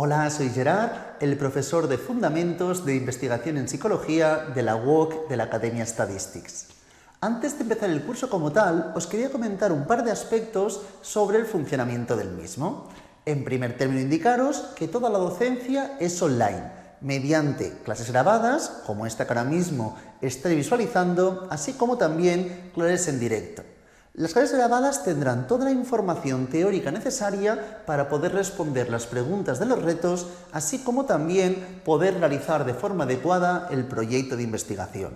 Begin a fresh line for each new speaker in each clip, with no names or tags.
Hola, soy Gerard, el profesor de Fundamentos de Investigación en Psicología de la UOC de la Academia Statistics. Antes de empezar el curso como tal, os quería comentar un par de aspectos sobre el funcionamiento del mismo. En primer término, indicaros que toda la docencia es online, mediante clases grabadas, como esta que ahora mismo estoy visualizando, así como también clases en directo. Las clases grabadas tendrán toda la información teórica necesaria para poder responder las preguntas de los retos, así como también poder realizar de forma adecuada el proyecto de investigación.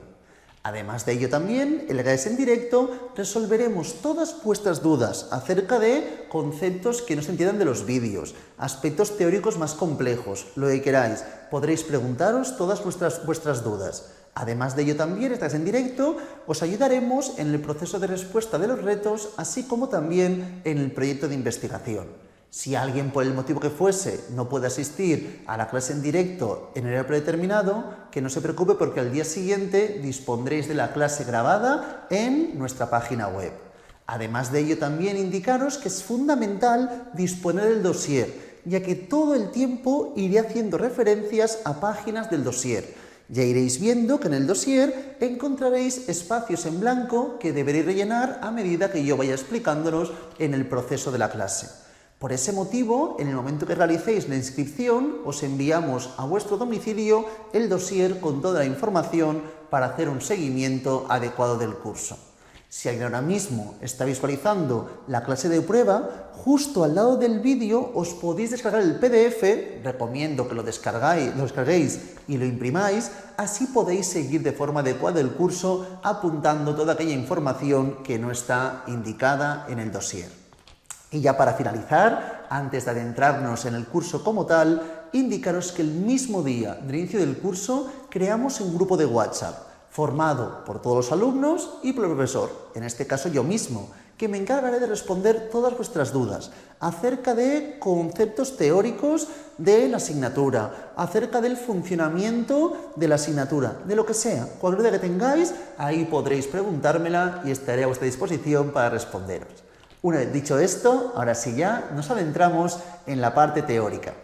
Además de ello también, en las clases en directo resolveremos todas vuestras dudas acerca de conceptos que no se entiendan de los vídeos, aspectos teóricos más complejos, lo que queráis. Podréis preguntaros todas vuestras dudas. Además de ello también, estás en directo, os ayudaremos en el proceso de respuesta de los retos, así como también en el proyecto de investigación. Si alguien, por el motivo que fuese, no puede asistir a la clase en directo en horario predeterminado, que no se preocupe porque al día siguiente dispondréis de la clase grabada en nuestra página web. Además de ello también indicaros que es fundamental disponer del dossier, ya que todo el tiempo iré haciendo referencias a páginas del dossier. Ya iréis viendo que en el dossier encontraréis espacios en blanco que deberéis rellenar a medida que yo vaya explicándolos en el proceso de la clase. Por ese motivo, en el momento que realicéis la inscripción, os enviamos a vuestro domicilio el dossier con toda la información para hacer un seguimiento adecuado del curso. Si alguien ahora mismo está visualizando la clase de prueba, justo al lado del vídeo os podéis descargar el PDF, recomiendo que lo descarguéis y lo imprimáis, así podéis seguir de forma adecuada el curso apuntando toda aquella información que no está indicada en el dossier. Y ya para finalizar, antes de adentrarnos en el curso como tal, indicaros que el mismo día del inicio del curso creamos un grupo de WhatsApp, formado por todos los alumnos y por el profesor, en este caso yo mismo, que me encargaré de responder todas vuestras dudas acerca de conceptos teóricos de la asignatura, acerca del funcionamiento de la asignatura, de lo que sea, cualquier duda que tengáis, ahí podréis preguntármela y estaré a vuestra disposición para responderos. Una vez dicho esto, ahora sí ya nos adentramos en la parte teórica.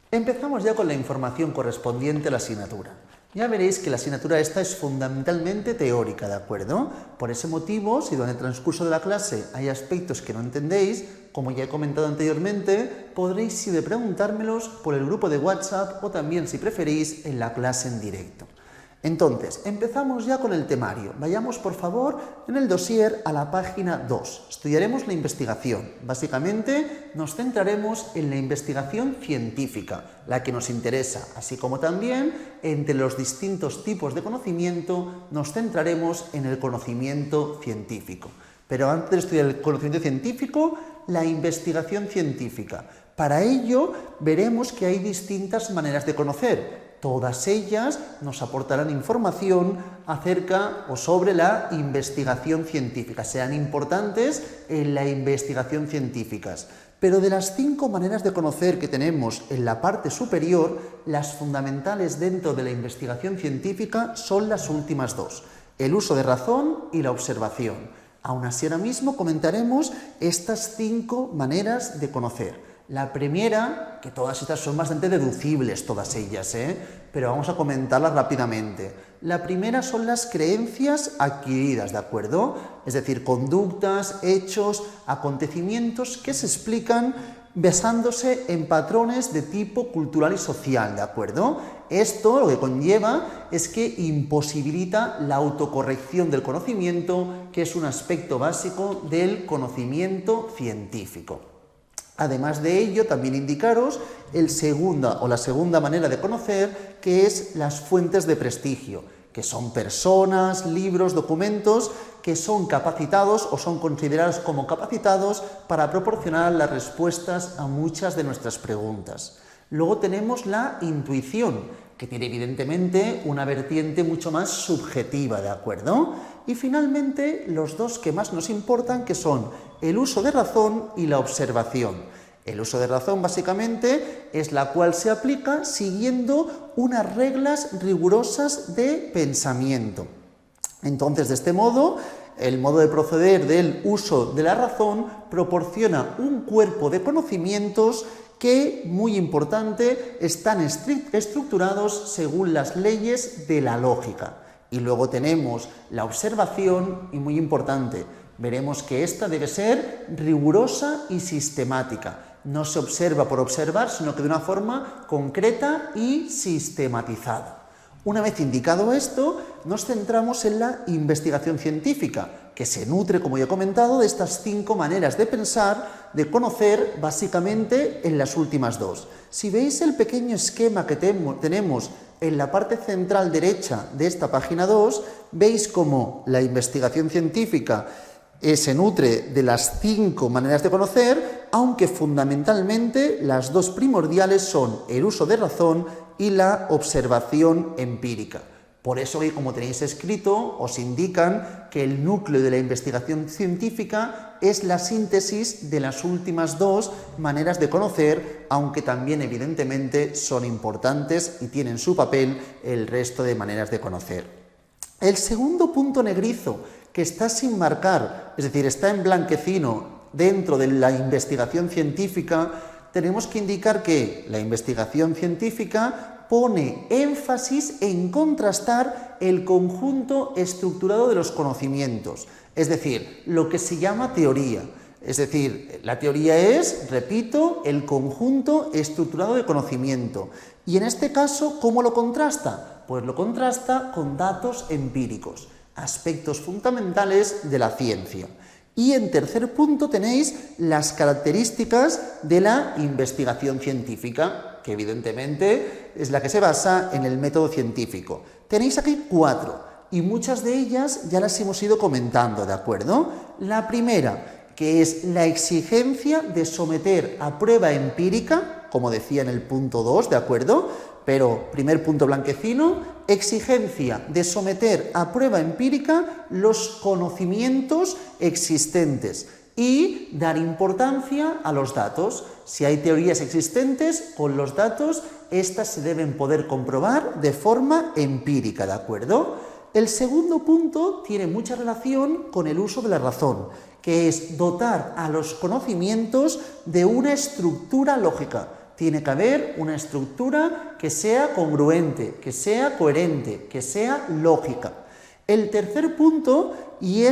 Empezamos ya con la información correspondiente a la asignatura. Ya veréis que la asignatura esta es fundamentalmente teórica, ¿de acuerdo? Por ese motivo, si durante el transcurso de la clase hay aspectos que no entendéis, como ya he comentado anteriormente, podréis siempre preguntármelos por el grupo de WhatsApp o también, si preferís, en la clase en directo. Entonces, empezamos ya con el temario. Vayamos, por favor, en el dossier a la página 2. Estudiaremos la investigación. Básicamente, nos centraremos en la investigación científica, la que nos interesa, así como también, entre los distintos tipos de conocimiento, nos centraremos en el conocimiento científico. Pero antes de estudiar el conocimiento científico, la investigación científica. Para ello, veremos que hay distintas maneras de conocer. Todas ellas nos aportarán información acerca o sobre la investigación científica, sean importantes en la investigación científica. Pero de las 5 maneras de conocer que tenemos en la parte superior, las fundamentales dentro de la investigación científica son las últimas 2, el uso de razón y la observación. Aún así, ahora mismo comentaremos estas 5 maneras de conocer. La primera, que todas estas son bastante deducibles, todas ellas, pero vamos a comentarlas rápidamente. La primera son las creencias adquiridas, ¿de acuerdo? Es decir, conductas, hechos, acontecimientos que se explican basándose en patrones de tipo cultural y social, ¿de acuerdo? Esto lo que conlleva es que imposibilita la autocorrección del conocimiento, que es un aspecto básico del conocimiento científico. Además de ello, también indicaros la segunda manera de conocer, que es las fuentes de prestigio, que son personas, libros, documentos que son capacitados o son considerados como capacitados para proporcionar las respuestas a muchas de nuestras preguntas. Luego tenemos la intuición, que tiene evidentemente una vertiente mucho más subjetiva, ¿de acuerdo? Y finalmente, los 2 que más nos importan, que son el uso de razón y la observación. El uso de razón, básicamente, es la cual se aplica siguiendo unas reglas rigurosas de pensamiento. Entonces, de este modo, el modo de proceder del uso de la razón proporciona un cuerpo de conocimientos que, muy importante, están estructurados según las leyes de la lógica. Y luego tenemos la observación, y muy importante, veremos que esta debe ser rigurosa y sistemática. No se observa por observar, sino que de una forma concreta y sistematizada. Una vez indicado esto, nos centramos en la investigación científica, que se nutre, como ya he comentado, de estas 5 maneras de pensar, de conocer, básicamente en las últimas 2. Si veis el pequeño esquema que tenemos en la parte central derecha de esta página 2, veis cómo la investigación científica se nutre de las 5 maneras de conocer, aunque fundamentalmente las 2 primordiales son el uso de razón y la observación empírica. Por eso, como tenéis escrito, os indican que el núcleo de la investigación científica es la síntesis de las últimas 2 maneras de conocer, aunque también evidentemente son importantes y tienen su papel el resto de maneras de conocer. El segundo punto negrizo, que está sin marcar, es decir, está en blanquecino dentro de la investigación científica, tenemos que indicar que la investigación científica pone énfasis en contrastar el conjunto estructurado de los conocimientos, es decir, lo que se llama teoría. Es decir, la teoría es, repito, el conjunto estructurado de conocimiento. Y en este caso, ¿cómo lo contrasta? Pues lo contrasta con datos empíricos, aspectos fundamentales de la ciencia. Y en tercer punto tenéis las características de la investigación científica, que evidentemente es la que se basa en el método científico. Tenéis aquí 4 y muchas de ellas ya las hemos ido comentando, ¿de acuerdo? La primera, que es la exigencia de someter a prueba empírica, como decía en el punto 2, ¿de acuerdo? Pero, primer punto blanquecino, exigencia de someter a prueba empírica los conocimientos existentes y dar importancia a los datos. Si hay teorías existentes, con los datos, estas se deben poder comprobar de forma empírica, ¿de acuerdo? El segundo punto tiene mucha relación con el uso de la razón, que es dotar a los conocimientos de una estructura lógica. Tiene que haber una estructura que sea congruente, que sea coherente, que sea lógica. El tercer punto, y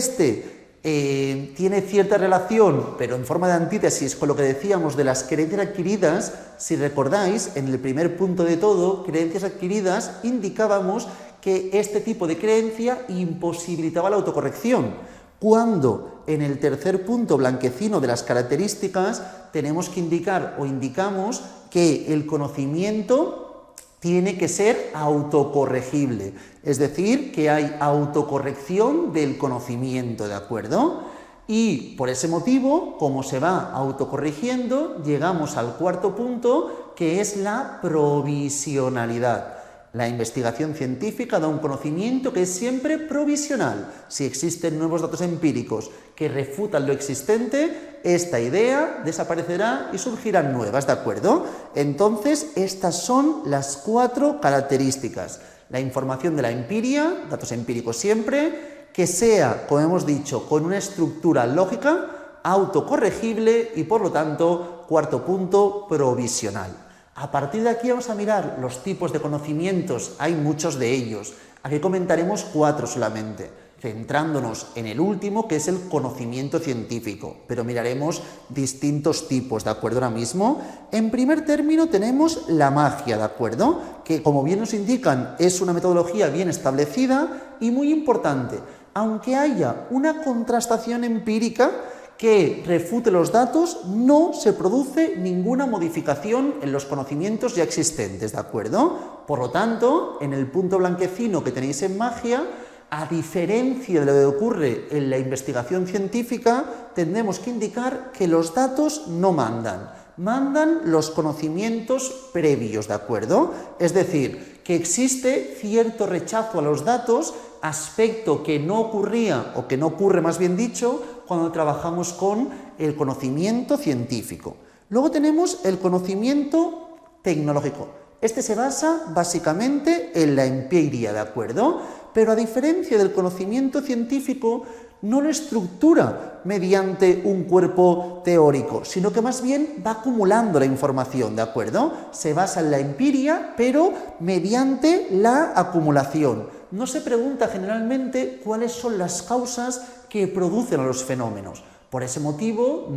tiene cierta relación, pero en forma de antítesis con lo que decíamos de las creencias adquiridas, si recordáis, en el primer punto de todo, creencias adquiridas, indicábamos que este tipo de creencia imposibilitaba la autocorrección. Cuando en el tercer punto blanquecino de las características tenemos que indicar o indicamos que el conocimiento tiene que ser autocorregible, es decir, que hay autocorrección del conocimiento, ¿de acuerdo? Y por ese motivo, como se va autocorrigiendo, llegamos al cuarto punto, que es la provisionalidad. La investigación científica da un conocimiento que es siempre provisional. Si existen nuevos datos empíricos que refutan lo existente, esta idea desaparecerá y surgirán nuevas, ¿de acuerdo? Entonces, estas son las 4 características. La información de la empiria, datos empíricos siempre, que sea, como hemos dicho, con una estructura lógica, autocorregible y, por lo tanto, cuarto punto, provisional. A partir de aquí vamos a mirar los tipos de conocimientos, hay muchos de ellos. Aquí comentaremos 4 solamente, centrándonos en el último, que es el conocimiento científico, pero miraremos distintos tipos, ¿de acuerdo? Ahora mismo, en primer término tenemos la magia, ¿de acuerdo? Que, como bien nos indican, es una metodología bien establecida y muy importante. Aunque haya una contrastación empírica que refute los datos, no se produce ninguna modificación en los conocimientos ya existentes, ¿de acuerdo? Por lo tanto, en el punto blanquecino que tenéis en magia, a diferencia de lo que ocurre en la investigación científica, tendremos que indicar que los datos no mandan, mandan los conocimientos previos, ¿de acuerdo? Es decir, que existe cierto rechazo a los datos, aspecto que no ocurría, o que no ocurre más bien dicho, cuando trabajamos con el conocimiento científico. Luego tenemos el conocimiento tecnológico. Este se basa básicamente en la empiria, ¿de acuerdo? Pero a diferencia del conocimiento científico, no lo estructura mediante un cuerpo teórico, sino que más bien va acumulando la información, ¿de acuerdo? Se basa en la empiria, pero mediante la acumulación. No se pregunta generalmente cuáles son las causas que producen a los fenómenos. Por ese motivo,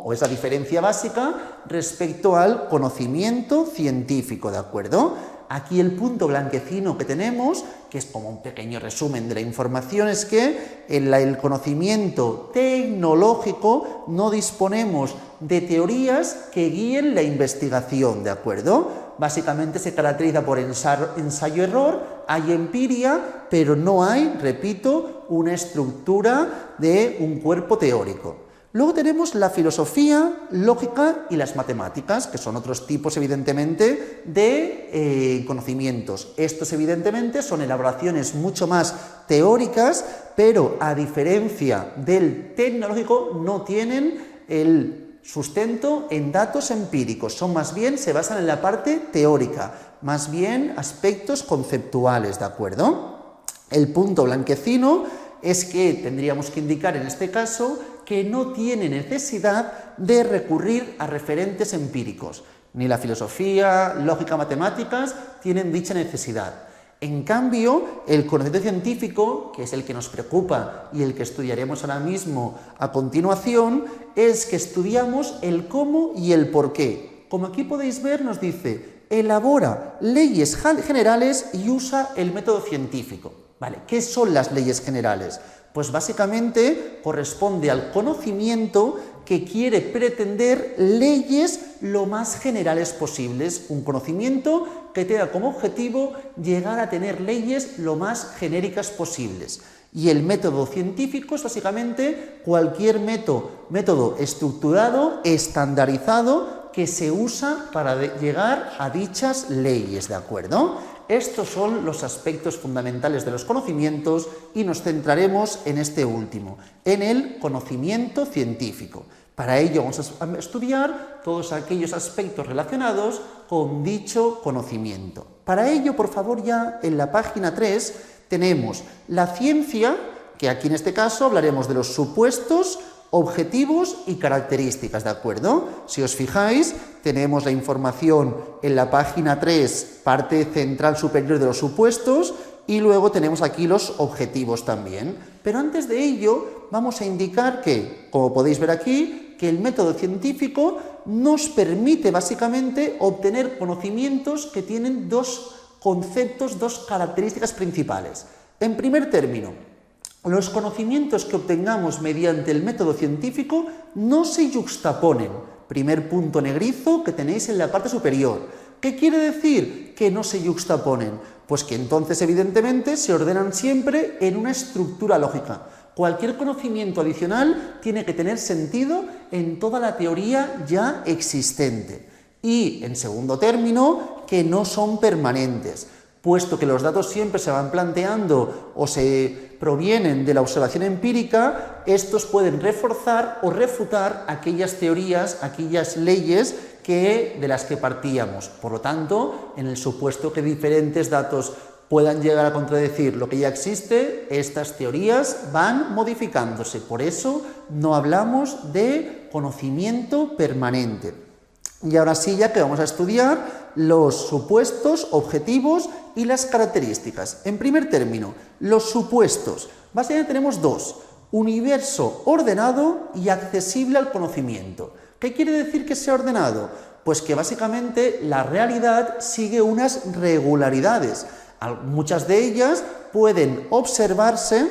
o esa diferencia básica respecto al conocimiento científico, ¿de acuerdo? Aquí el punto blanquecino que tenemos, que es como un pequeño resumen de la información, es que en el conocimiento tecnológico no disponemos de teorías que guíen la investigación, ¿de acuerdo? Básicamente se caracteriza por ensayo-error, hay empiria, pero no hay, repito, una estructura de un cuerpo teórico. Luego tenemos la filosofía, lógica y las matemáticas, que son otros tipos, evidentemente, de conocimientos. Estos, evidentemente, son elaboraciones mucho más teóricas, pero a diferencia del tecnológico, no tienen el sustento en datos empíricos. Se basan en la parte teórica, más bien aspectos conceptuales, ¿de acuerdo? El punto blanquecino es que tendríamos que indicar en este caso que no tiene necesidad de recurrir a referentes empíricos. Ni la filosofía, lógica, matemáticas tienen dicha necesidad. En cambio, el conocimiento científico, que es el que nos preocupa y el que estudiaremos ahora mismo a continuación, es que estudiamos el cómo y el por qué. Como aquí podéis ver, nos dice, elabora leyes generales y usa el método científico. ¿Vale? ¿Qué son las leyes generales? Pues básicamente corresponde al conocimiento que quiere pretender leyes lo más generales posibles, un conocimiento que tenga como objetivo llegar a tener leyes lo más genéricas posibles. Y el método científico es básicamente cualquier método estructurado, estandarizado, que se usa para llegar a dichas leyes, ¿de acuerdo? Estos son los aspectos fundamentales de los conocimientos y nos centraremos en este último, en el conocimiento científico. Para ello vamos a estudiar todos aquellos aspectos relacionados con dicho conocimiento. Para ello, por favor, ya en la página 3 tenemos la ciencia, que aquí en este caso hablaremos de los supuestos, objetivos y características, ¿de acuerdo? Si os fijáis, tenemos la información en la página 3, parte central superior de los supuestos, y luego tenemos aquí los objetivos también. Pero antes de ello, vamos a indicar que, como podéis ver aquí, que el método científico nos permite básicamente obtener conocimientos que tienen dos conceptos, dos características principales. En primer término, los conocimientos que obtengamos mediante el método científico no se yuxtaponen. Primer punto negrizo que tenéis en la parte superior. ¿Qué quiere decir que no se yuxtaponen? Pues que entonces, evidentemente, se ordenan siempre en una estructura lógica. Cualquier conocimiento adicional tiene que tener sentido en toda la teoría ya existente. Y, en segundo término, que no son permanentes. Puesto que los datos siempre se van planteando o se provienen de la observación empírica, estos pueden reforzar o refutar aquellas teorías, aquellas leyes de las que partíamos. Por lo tanto, en el supuesto que diferentes datos puedan llegar a contradecir lo que ya existe, estas teorías van modificándose. Por eso no hablamos de conocimiento permanente. Y ahora sí, ya que vamos a estudiar los supuestos, objetivos y las características. En primer término, los supuestos. Básicamente tenemos dos: universo ordenado y accesible al conocimiento. ¿Qué quiere decir que sea ordenado? Pues que básicamente la realidad sigue unas regularidades. Muchas de ellas pueden observarse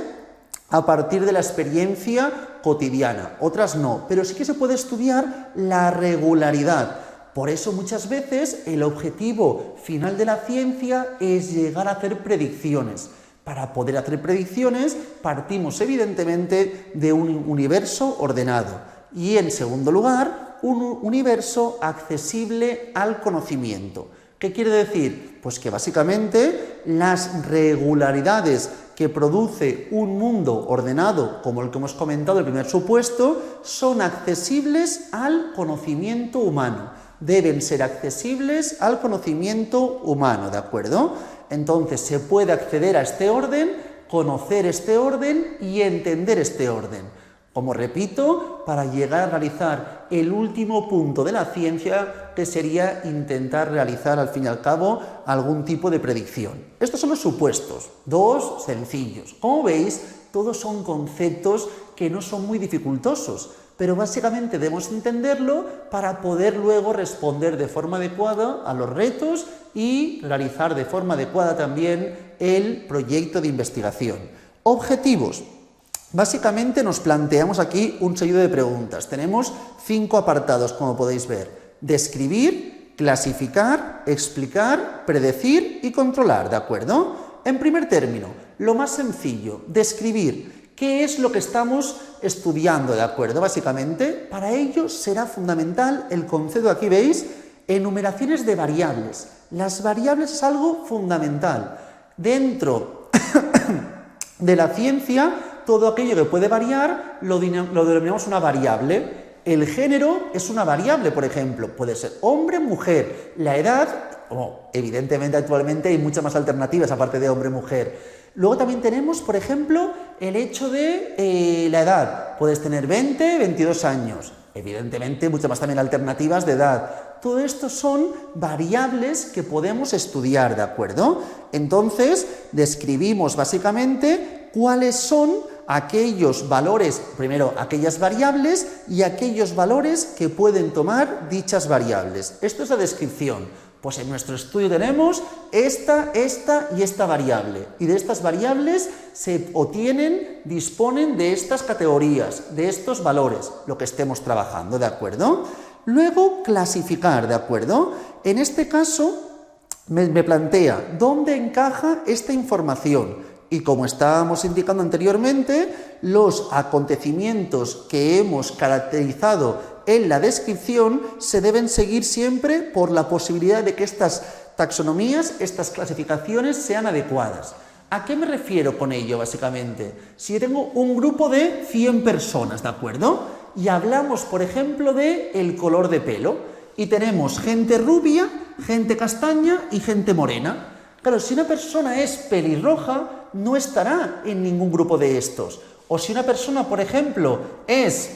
a partir de la experiencia cotidiana, otras no, pero sí que se puede estudiar la regularidad. Por eso muchas veces el objetivo final de la ciencia es llegar a hacer predicciones. Para poder hacer predicciones partimos evidentemente de un universo ordenado y, en segundo lugar, un universo accesible al conocimiento. ¿Qué quiere decir? Pues que básicamente las regularidades que produce un mundo ordenado, como el que hemos comentado, el primer supuesto, son accesibles al conocimiento humano. Deben ser accesibles al conocimiento humano, ¿de acuerdo? Entonces, se puede acceder a este orden, conocer este orden y entender este orden. Como repito, para llegar a realizar el último punto de la ciencia, que sería intentar realizar al fin y al cabo algún tipo de predicción. Estos son los supuestos, dos sencillos. Como veis, todos son conceptos que no son muy dificultosos, pero básicamente debemos entenderlo para poder luego responder de forma adecuada a los retos y realizar de forma adecuada también el proyecto de investigación. Objetivos. Básicamente nos planteamos aquí un seguido de preguntas. Tenemos 5 apartados, como podéis ver. Describir, clasificar, explicar, predecir y controlar, ¿de acuerdo? En primer término, lo más sencillo, describir. ¿Qué es lo que estamos estudiando, de acuerdo? Básicamente, para ello será fundamental el concepto, aquí veis, enumeraciones de variables. Las variables es algo fundamental. Dentro de la ciencia, todo aquello que puede variar lo denominamos una variable. El género es una variable, por ejemplo, puede ser hombre, mujer. La edad, evidentemente actualmente hay muchas más alternativas aparte de hombre, mujer. Luego también tenemos, por ejemplo, el hecho de la edad. Puedes tener 20, 22 años. Evidentemente muchas más también alternativas de edad. Todo esto son variables que podemos estudiar, ¿de acuerdo? Entonces, describimos básicamente cuáles son aquellos valores, primero aquellas variables y aquellos valores que pueden tomar dichas variables. Esto es la descripción. Pues en nuestro estudio tenemos esta y esta variable. Y de estas variables se obtienen, disponen de estas categorías, de estos valores, lo que estemos trabajando, ¿de acuerdo? Luego, clasificar, ¿de acuerdo? En este caso, me plantea dónde encaja esta información. Y como estábamos indicando anteriormente, los acontecimientos que hemos caracterizado en la descripción se deben seguir siempre por la posibilidad de que estas taxonomías, estas clasificaciones sean adecuadas. ¿A qué me refiero con ello, básicamente? Si yo tengo un grupo de 100 personas, ¿de acuerdo? Y hablamos, por ejemplo, del color de pelo, y tenemos gente rubia, gente castaña y gente morena. Claro, si una persona es pelirroja, no estará en ningún grupo de estos. O si una persona, por ejemplo, es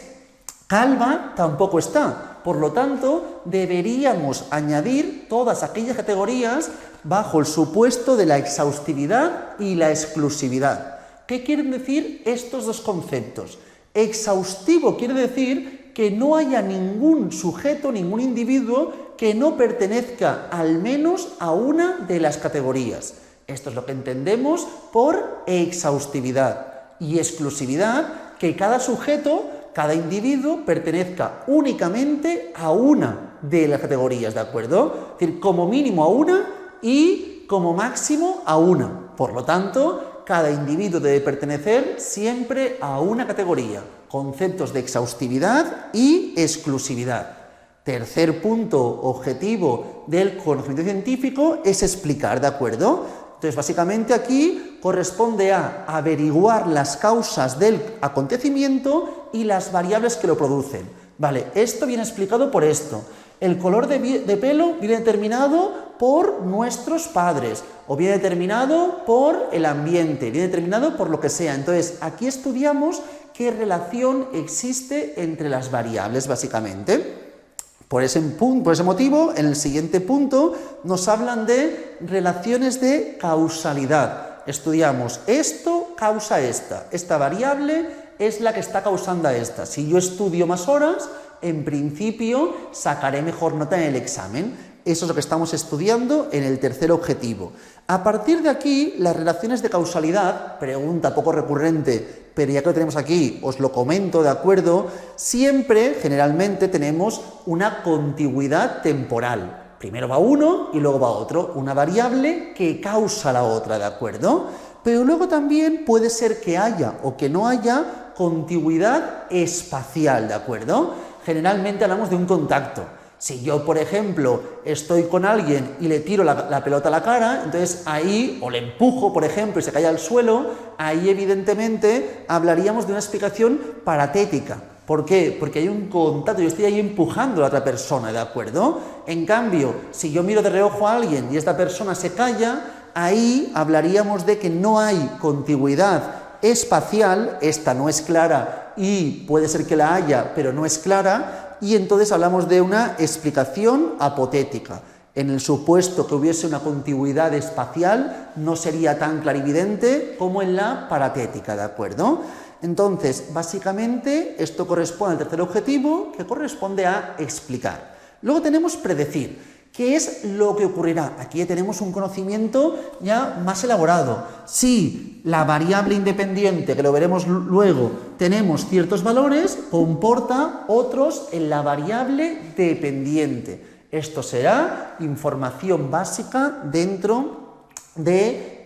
calva, tampoco está. Por lo tanto, deberíamos añadir todas aquellas categorías bajo el supuesto de la exhaustividad y la exclusividad. ¿Qué quieren decir estos dos conceptos? Exhaustivo quiere decir que no haya ningún sujeto, ningún individuo que no pertenezca al menos a una de las categorías. Esto es lo que entendemos por exhaustividad. Y exclusividad, que cada sujeto, cada individuo pertenezca únicamente a una de las categorías, ¿de acuerdo? Es decir, como mínimo a una y como máximo a una. Por lo tanto, cada individuo debe pertenecer siempre a una categoría. Conceptos de exhaustividad y exclusividad. Tercer punto objetivo del conocimiento científico es explicar, ¿de acuerdo? Entonces, básicamente aquí corresponde a averiguar las causas del acontecimiento y las variables que lo producen. Vale, esto viene explicado por esto. El color de pelo viene determinado por nuestros padres, o viene determinado por el ambiente, viene determinado por lo que sea. Entonces, aquí estudiamos qué relación existe entre las variables, básicamente. Por ese motivo, en el siguiente punto nos hablan de relaciones de causalidad. Estudiamos esto causa esta variable es la que está causando a esta. Si yo estudio más horas, en principio sacaré mejor nota en el examen. Eso es lo que estamos estudiando en el tercer objetivo. A partir de aquí, las relaciones de causalidad, pregunta poco recurrente, pero ya que lo tenemos aquí, os lo comento, ¿de acuerdo? Siempre, generalmente, tenemos una contigüidad temporal. Primero va uno y luego va otro, una variable que causa la otra, ¿de acuerdo? Pero luego también puede ser que haya o que no haya contigüidad espacial, ¿de acuerdo? Generalmente hablamos de un contacto. Si yo, por ejemplo, estoy con alguien y le tiro la pelota a la cara, entonces ahí, o le empujo, por ejemplo, y se cae al suelo, ahí evidentemente hablaríamos de una explicación paratética. ¿Por qué? Porque hay un contacto, yo estoy ahí empujando a la otra persona, ¿de acuerdo? En cambio, si yo miro de reojo a alguien y esta persona se calla, ahí hablaríamos de que no hay contigüidad espacial, esta no es clara y puede ser que la haya, pero no es clara, y entonces hablamos de una explicación apotética. En el supuesto que hubiese una contigüidad espacial, no sería tan clarividente como en la paratética, ¿de acuerdo? Entonces, básicamente, esto corresponde al tercer objetivo, que corresponde a explicar. Luego tenemos predecir. ¿Qué es lo que ocurrirá? Aquí ya tenemos un conocimiento ya más elaborado. Si la variable independiente, que lo veremos luego, tenemos ciertos valores, comporta otros en la variable dependiente. Esto será información básica dentro de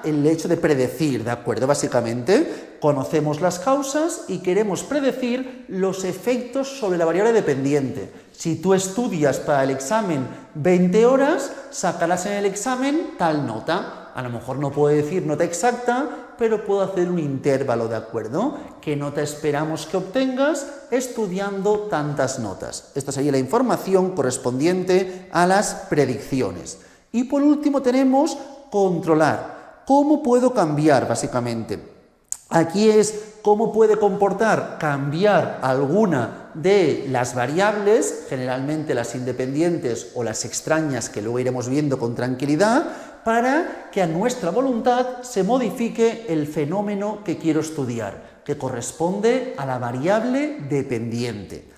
el hecho de predecir, ¿de acuerdo? Básicamente, conocemos las causas y queremos predecir los efectos sobre la variable dependiente. Si tú estudias para el examen 20 horas, sacarás en el examen tal nota. A lo mejor no puedo decir nota exacta, pero puedo hacer un intervalo, ¿de acuerdo? ¿Qué nota esperamos que obtengas estudiando tantas notas? Esta sería la información correspondiente a las predicciones. Y por último tenemos controlar. ¿Cómo puedo cambiar, básicamente? Aquí es cómo puede comportar cambiar alguna de las variables, generalmente las independientes o las extrañas que luego iremos viendo con tranquilidad, para que a nuestra voluntad se modifique el fenómeno que quiero estudiar, que corresponde a la variable dependiente.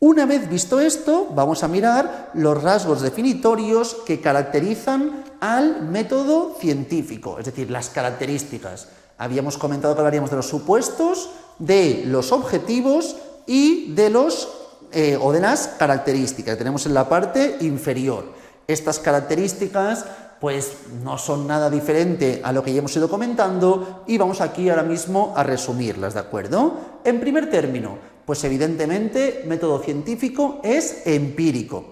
Una vez visto esto, vamos a mirar los rasgos definitorios que caracterizan al método científico, es decir, las características. Habíamos comentado que hablaríamos de los supuestos, de los objetivos y de las características que tenemos en la parte inferior. Estas características pues no son nada diferente a lo que ya hemos ido comentando y vamos aquí ahora mismo a resumirlas, ¿de acuerdo? En primer término, pues evidentemente método científico es empírico,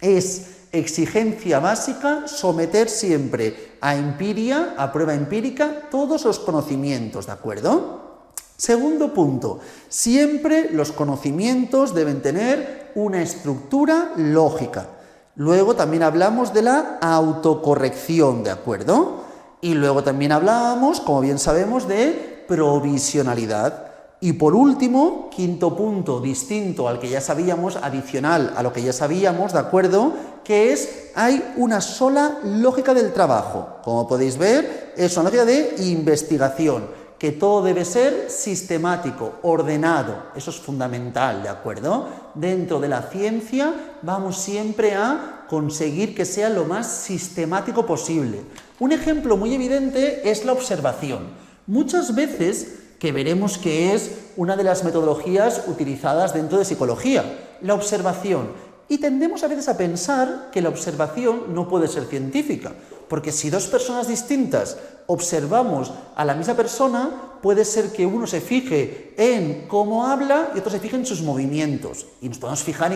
es exigencia básica someter siempre a empiria, a prueba empírica, todos los conocimientos, ¿de acuerdo? Segundo punto, siempre los conocimientos deben tener una estructura lógica. Luego también hablamos de la autocorrección, ¿de acuerdo? Y luego también hablábamos, como bien sabemos, de provisionalidad. Y por último, quinto punto distinto al que ya sabíamos, adicional a lo que ya sabíamos, ¿de acuerdo? Que hay una sola lógica del trabajo. Como podéis ver, es una lógica de investigación, que todo debe ser sistemático, ordenado. Eso es fundamental, ¿de acuerdo? Dentro de la ciencia vamos siempre a conseguir que sea lo más sistemático posible. Un ejemplo muy evidente es la observación. Muchas veces que veremos que es una de las metodologías utilizadas dentro de psicología, la observación. Y tendemos a veces a pensar que la observación no puede ser científica, porque si dos personas distintas observamos a la misma persona, puede ser que uno se fije en cómo habla y otro se fije en sus movimientos. Y nos podemos fijar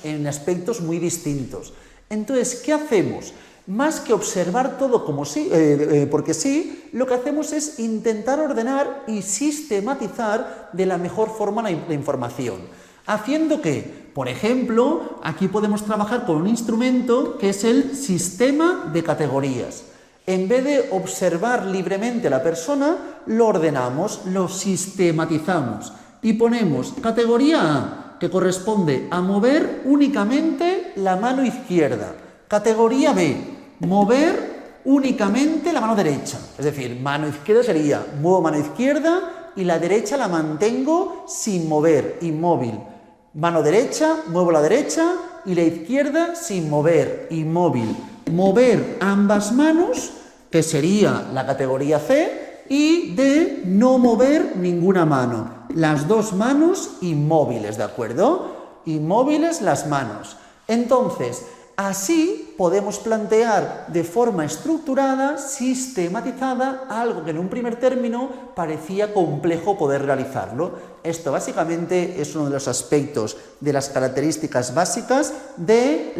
en aspectos muy distintos. Entonces, ¿qué hacemos? Más que observar todo como porque sí, lo que hacemos es intentar ordenar y sistematizar de la mejor forma la información. Haciendo que, por ejemplo, aquí podemos trabajar con un instrumento que es el sistema de categorías. En vez de observar libremente a la persona, lo ordenamos, lo sistematizamos y ponemos categoría A, que corresponde a mover únicamente la mano izquierda. Categoría B, mover únicamente la mano derecha. Es decir, mano izquierda sería, muevo mano izquierda y la derecha la mantengo sin mover, inmóvil. Mano derecha, muevo la derecha y la izquierda sin mover, inmóvil. Mover ambas manos, que sería la categoría C, y D, no mover ninguna mano. Las dos manos inmóviles, ¿de acuerdo? Inmóviles las manos. Entonces, Así podemos plantear de forma estructurada, sistematizada, algo que en un primer término parecía complejo poder realizarlo. Esto básicamente es uno de los aspectos de las características básicas del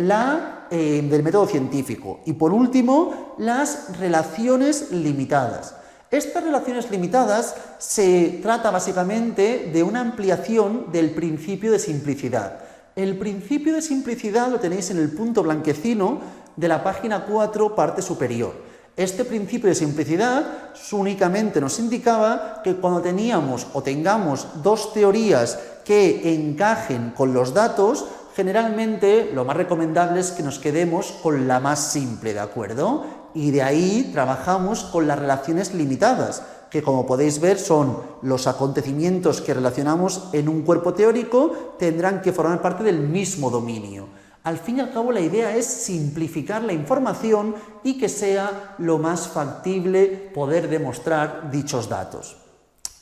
método científico. Y por último, las relaciones limitadas. Estas relaciones limitadas se trata básicamente de una ampliación del principio de simplicidad. El principio de simplicidad lo tenéis en el punto blanquecino de la página 4, parte superior. Este principio de simplicidad únicamente nos indicaba que cuando teníamos o tengamos dos teorías que encajen con los datos, generalmente lo más recomendable es que nos quedemos con la más simple, ¿de acuerdo? Y de ahí trabajamos con las relaciones limitadas, que como podéis ver son los acontecimientos que relacionamos en un cuerpo teórico, tendrán que formar parte del mismo dominio. Al fin y al cabo la idea es simplificar la información y que sea lo más factible poder demostrar dichos datos.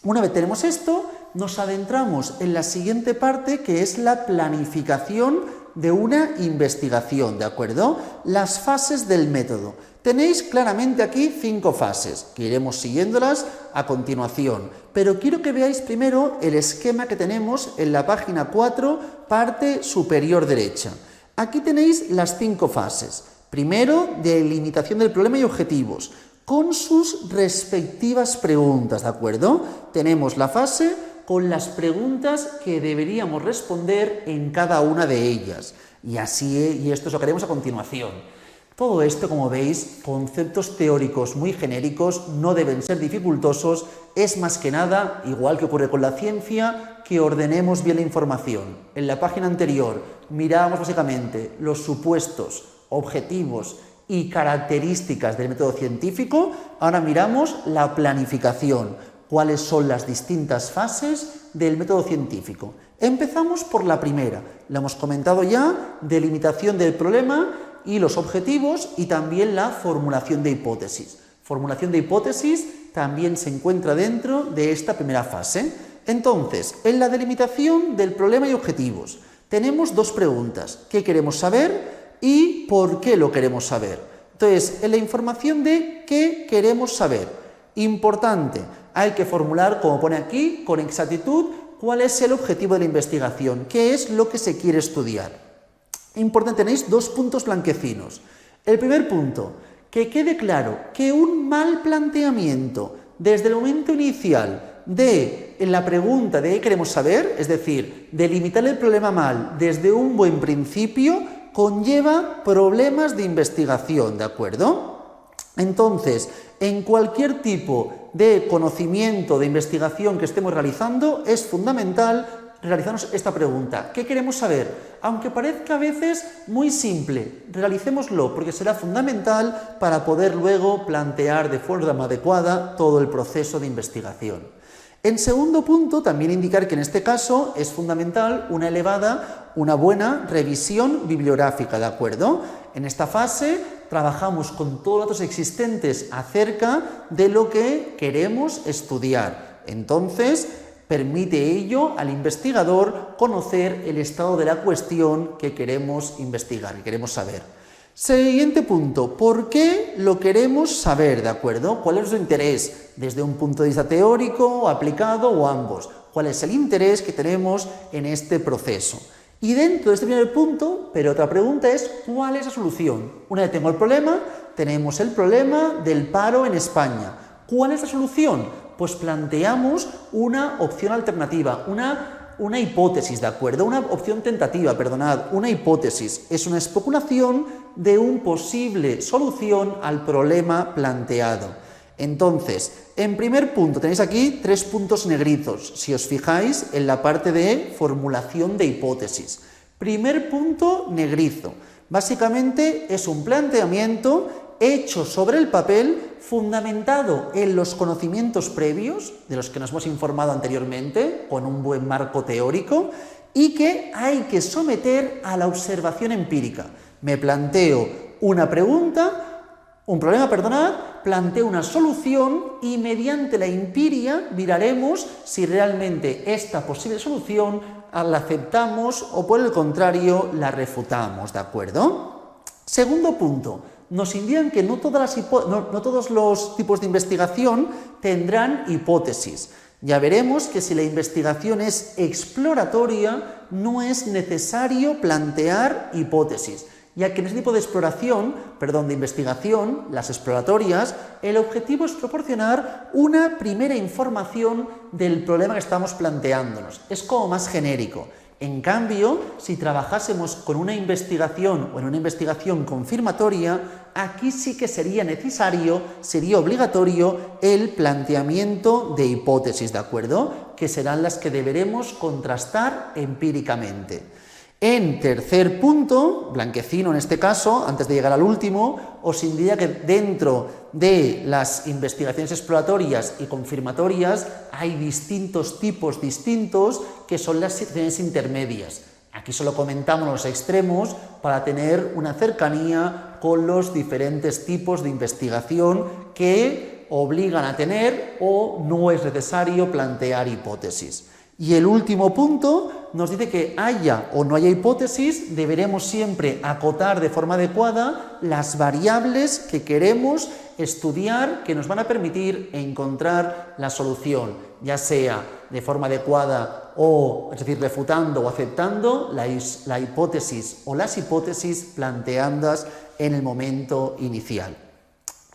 Una vez tenemos esto, nos adentramos en la siguiente parte, que es la planificación de una investigación, ¿de acuerdo? Las fases del método. Tenéis claramente aquí 5 fases, que iremos siguiéndolas a continuación, pero quiero que veáis primero el esquema que tenemos en la página 4, parte superior derecha. Aquí tenéis las 5 fases. Primero, delimitación del problema y objetivos, con sus respectivas preguntas, ¿de acuerdo? Tenemos la fase con las preguntas que deberíamos responder en cada una de ellas. Y esto es lo que haremos a continuación. Todo esto, como veis, conceptos teóricos muy genéricos, no deben ser dificultosos, es más que nada, igual que ocurre con la ciencia, que ordenemos bien la información. En la página anterior mirábamos básicamente los supuestos, objetivos y características del método científico, ahora miramos la planificación, cuáles son las distintas fases del método científico. Empezamos por la primera, la hemos comentado ya, delimitación del problema y los objetivos y también la formulación de hipótesis. Formulación de hipótesis también se encuentra dentro de esta primera fase. Entonces, en la delimitación del problema y objetivos, tenemos 2 preguntas. ¿Qué queremos saber y por qué lo queremos saber? Entonces, en la información de qué queremos saber, importante, hay que formular, como pone aquí, con exactitud, cuál es el objetivo de la investigación, qué es lo que se quiere estudiar. Importante, tenéis 2 puntos blanquecinos. El primer punto, que quede claro que un mal planteamiento desde el momento inicial en la pregunta de qué queremos saber, es decir, delimitar el problema mal desde un buen principio, conlleva problemas de investigación, ¿de acuerdo? Entonces, en cualquier tipo de conocimiento, de investigación que estemos realizando, es fundamental realizarnos esta pregunta. ¿Qué queremos saber? Aunque parezca a veces muy simple, realicémoslo porque será fundamental para poder luego plantear de forma adecuada todo el proceso de investigación. En segundo punto, también indicar que en este caso es fundamental una buena revisión bibliográfica, ¿de acuerdo? En esta fase trabajamos con todos los datos existentes acerca de lo que queremos estudiar. Entonces, permite ello al investigador conocer el estado de la cuestión que queremos investigar, que queremos saber. Siguiente punto, ¿por qué lo queremos saber? ¿De acuerdo? ¿Cuál es nuestro interés? Desde un punto de vista teórico, aplicado o ambos. ¿Cuál es el interés que tenemos en este proceso? Y dentro de este primer punto, pero otra pregunta es, ¿cuál es la solución? Una vez tengo el problema, tenemos el problema del paro en España. ¿Cuál es la solución? Pues planteamos una opción alternativa, una hipótesis, ¿de acuerdo? Una opción tentativa, perdonad, una hipótesis. Es una especulación de una posible solución al problema planteado. Entonces, en primer punto, tenéis aquí 3 puntos negritos, si os fijáis en la parte de formulación de hipótesis. Primer punto negrizo. Básicamente es un planteamiento hecho sobre el papel, fundamentado en los conocimientos previos, de los que nos hemos informado anteriormente, con un buen marco teórico, y que hay que someter a la observación empírica. Me planteo una pregunta, un problema, planteo una solución y mediante la empiria miraremos si realmente esta posible solución la aceptamos o por el contrario la refutamos, ¿de acuerdo? Segundo punto, nos indican que no todos los tipos de investigación tendrán hipótesis. Ya veremos que si la investigación es exploratoria, no es necesario plantear hipótesis, ya que en ese tipo de de investigación, las exploratorias, el objetivo es proporcionar una primera información del problema que estamos planteándonos. Es como más genérico. En cambio, si trabajásemos con una investigación o en una investigación confirmatoria, aquí sí que sería necesario, sería obligatorio el planteamiento de hipótesis, ¿de acuerdo? Que serán las que deberemos contrastar empíricamente. En tercer punto, blanquecino en este caso, antes de llegar al último, os indica que dentro de las investigaciones exploratorias y confirmatorias hay distintos tipos distintos que son las situaciones intermedias. Aquí solo comentamos los extremos para tener una cercanía con los diferentes tipos de investigación que obligan a tener o no es necesario plantear hipótesis. Y el último punto nos dice que haya o no haya hipótesis, deberemos siempre acotar de forma adecuada las variables que queremos estudiar que nos van a permitir encontrar la solución, ya sea de forma adecuada o, es decir, refutando o aceptando la hipótesis o las hipótesis planteadas en el momento inicial.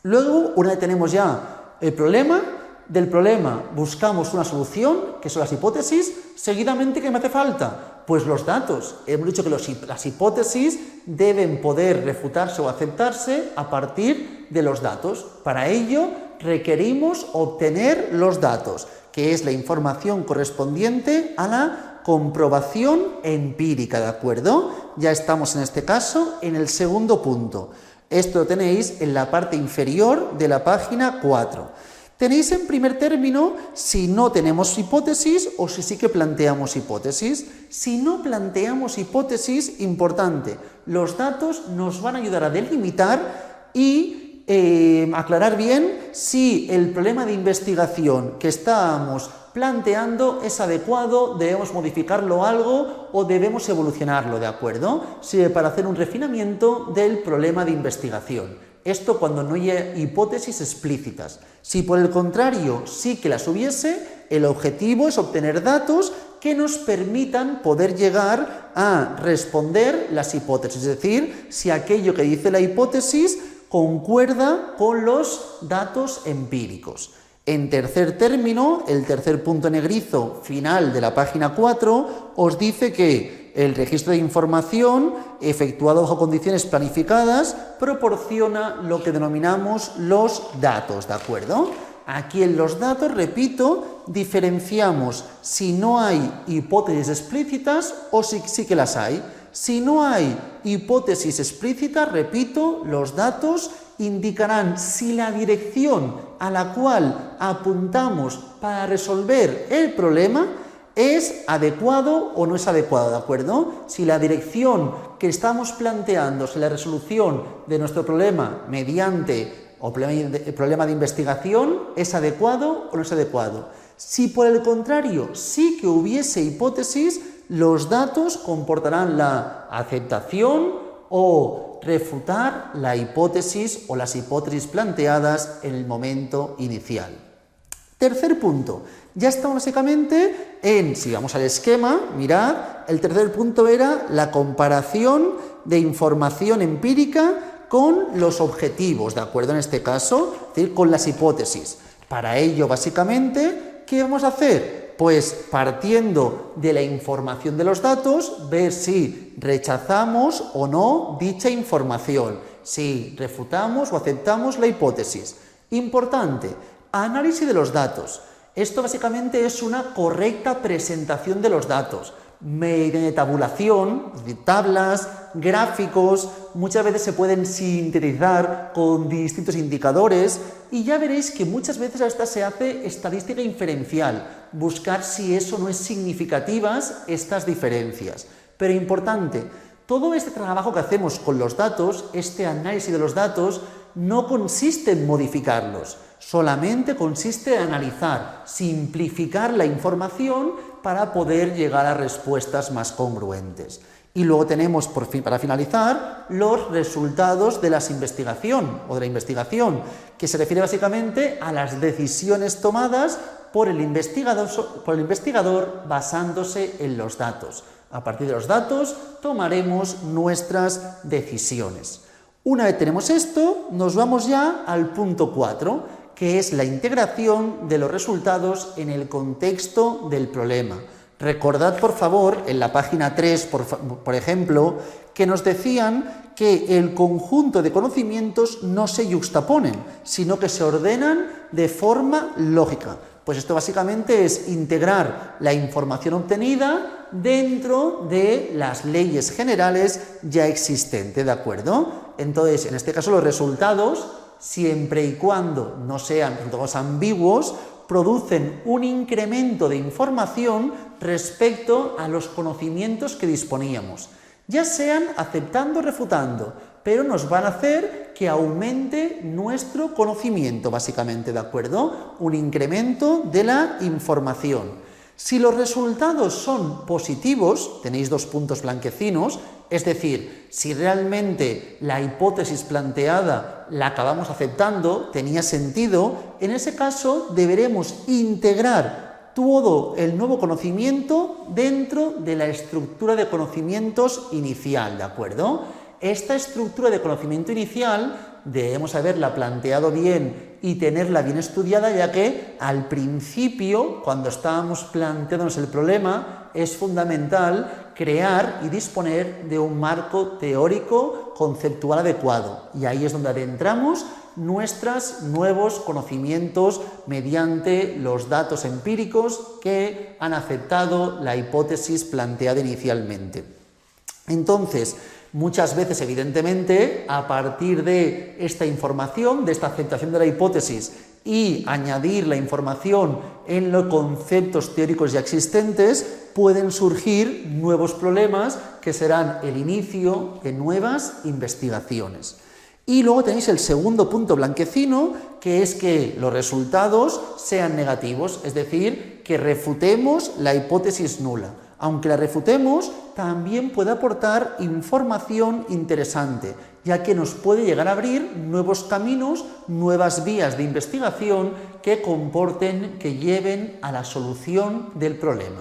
Luego, una vez tenemos ya el problema, del problema buscamos una solución, que son las hipótesis. Seguidamente, ¿qué me hace falta? Pues los datos. Hemos dicho que las hipótesis deben poder refutarse o aceptarse a partir de los datos. Para ello requerimos obtener los datos, que es la información correspondiente a la comprobación empírica, ¿de acuerdo? Ya estamos en este caso en el segundo punto. Esto lo tenéis en la parte inferior de la página 4. Tenéis en primer término si no tenemos hipótesis o si sí que planteamos hipótesis. Si no planteamos hipótesis, importante, los datos nos van a ayudar a delimitar y aclarar bien si el problema de investigación que estábamos planteando es adecuado, debemos modificarlo algo o debemos evolucionarlo, ¿de acuerdo? Sirve para hacer un refinamiento del problema de investigación. Esto cuando no haya hipótesis explícitas. Si por el contrario sí que las hubiese, el objetivo es obtener datos que nos permitan poder llegar a responder las hipótesis, es decir, si aquello que dice la hipótesis concuerda con los datos empíricos. En tercer término, el tercer punto negrizo final de la página 4 os dice que el registro de información efectuado bajo condiciones planificadas proporciona lo que denominamos los datos, ¿de acuerdo? Aquí en los datos, repito, diferenciamos si no hay hipótesis explícitas o si sí que las hay. Si no hay hipótesis explícitas, repito, los datos indicarán si la dirección a la cual apuntamos para resolver el problema es adecuado o no es adecuado, ¿de acuerdo? Si la dirección que estamos planteando, si la resolución de nuestro problema mediante el problema de investigación es adecuado o no es adecuado. Si por el contrario sí que hubiese hipótesis, los datos comportarán la aceptación o refutar la hipótesis o las hipótesis planteadas en el momento inicial. Tercer punto, ya estamos básicamente si vamos al esquema, mirad, el tercer punto era la comparación de información empírica con los objetivos, ¿de acuerdo? En este caso, es decir, con las hipótesis. Para ello, básicamente, ¿qué vamos a hacer? Pues partiendo de la información de los datos, ver si rechazamos o no dicha información, si refutamos o aceptamos la hipótesis. Importante, análisis de los datos. Esto básicamente es una correcta presentación de los datos, mediante tabulación, es decir, tablas, gráficos, muchas veces se pueden sintetizar con distintos indicadores y ya veréis que muchas veces hasta se hace estadística inferencial, buscar si eso no es significativas estas diferencias. Pero importante, todo este trabajo que hacemos con los datos, este análisis de los datos, no consiste en modificarlos, solamente consiste en analizar, simplificar la información para poder llegar a respuestas más congruentes. Y luego tenemos, para finalizar, los resultados de la investigación, que se refiere básicamente a las decisiones tomadas por el investigador basándose en los datos. A partir de los datos tomaremos nuestras decisiones. Una vez tenemos esto, nos vamos ya al punto 4, que es la integración de los resultados en el contexto del problema. Recordad, por favor, en la página 3, por ejemplo, que nos decían que el conjunto de conocimientos no se yuxtaponen, sino que se ordenan de forma lógica. Pues esto básicamente es integrar la información obtenida dentro de las leyes generales ya existentes, ¿de acuerdo? Entonces, en este caso, los resultados, siempre y cuando no sean resultados ambiguos, producen un incremento de información respecto a los conocimientos que disponíamos, ya sean aceptando o refutando, pero nos van a hacer que aumente nuestro conocimiento, básicamente, ¿de acuerdo? Un incremento de la información. Si los resultados son positivos, tenéis 2 puntos blanquecinos, es decir, si realmente la hipótesis planteada la acabamos aceptando, tenía sentido, en ese caso deberemos integrar todo el nuevo conocimiento dentro de la estructura de conocimientos inicial, ¿de acuerdo? Esta estructura de conocimiento inicial debemos haberla planteado bien y tenerla bien estudiada, ya que al principio, cuando estábamos planteándonos el problema, es fundamental crear y disponer de un marco teórico conceptual adecuado. Y ahí es donde adentramos nuestros nuevos conocimientos mediante los datos empíricos que han aceptado la hipótesis planteada inicialmente. Entonces, muchas veces, evidentemente, a partir de esta información, de esta aceptación de la hipótesis y añadir la información en los conceptos teóricos ya existentes, pueden surgir nuevos problemas que serán el inicio de nuevas investigaciones. Y luego tenéis el segundo punto blanquecino, que es que los resultados sean negativos, es decir, que refutemos la hipótesis nula. Aunque la refutemos, también puede aportar información interesante, ya que nos puede llegar a abrir nuevos caminos, nuevas vías de investigación que lleven a la solución del problema.